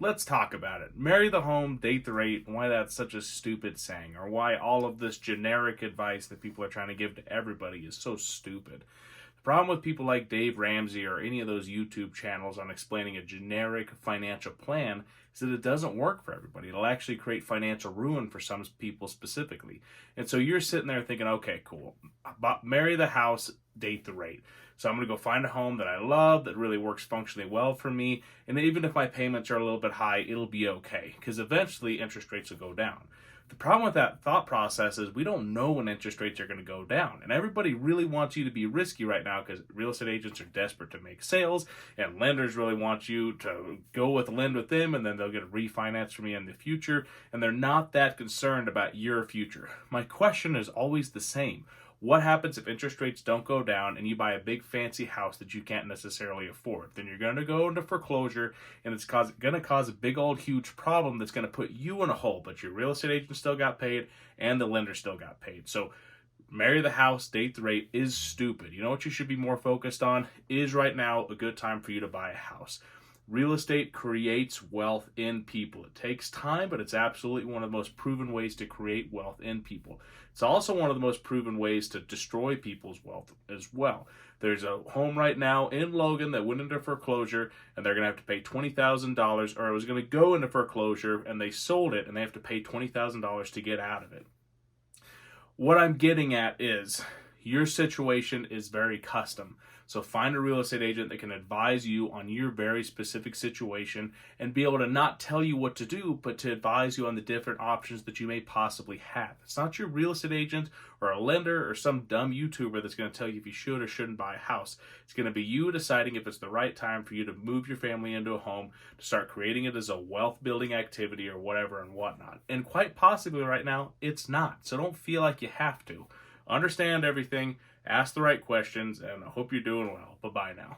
let's talk about it. Marry the home, date the rate, and why that's such a stupid saying, or why all of this generic advice that people are trying to give to everybody is so stupid. The problem with people like Dave Ramsey or any of those YouTube channels on explaining a generic financial plan is that it doesn't work for everybody. It'll actually create financial ruin for some people specifically. And so you're sitting there thinking, okay, cool, marry the house, date the rate. So I'm going to go find a home that I love, that really works functionally well for me, and even if my payments are a little bit high, it'll be okay, because eventually interest rates will go down. The problem with that thought process is we don't know when interest rates are going to go down. And everybody really wants you to be risky right now because real estate agents are desperate to make sales, and lenders really want you to lend with them, and then they'll get a refinance from you in the future. And they're not that concerned about your future. My question is always the same. What happens if interest rates don't go down and you buy a big fancy house that you can't necessarily afford? Then you're going to go into foreclosure, and it's going to cause a big old huge problem that's going to put you in a hole, but your real estate agent still got paid and the lender still got paid. So marry the house, date the rate is stupid. You know what you should be more focused on? Is right now a good time for you to buy a house? Real estate creates wealth in people. It takes time, but it's absolutely one of the most proven ways to create wealth in people. It's also one of the most proven ways to destroy people's wealth as well. There's a home right now in Logan that went into foreclosure, and they're going to have to pay $20,000, or it was going to go into foreclosure, and they sold it, and they have to pay $20,000 to get out of it. What I'm getting at is your situation is very custom. So find a real estate agent that can advise you on your very specific situation and be able to not tell you what to do, but to advise you on the different options that you may possibly have. It's not your real estate agent or a lender or some dumb YouTuber that's going to tell you if you should or shouldn't buy a house. It's going to be you deciding if it's the right time for you to move your family into a home, to start creating it as a wealth building activity or whatever and whatnot. And quite possibly right now, it's not. So don't feel like you have to. Understand everything. Ask the right questions, and I hope you're doing well. Bye-bye now.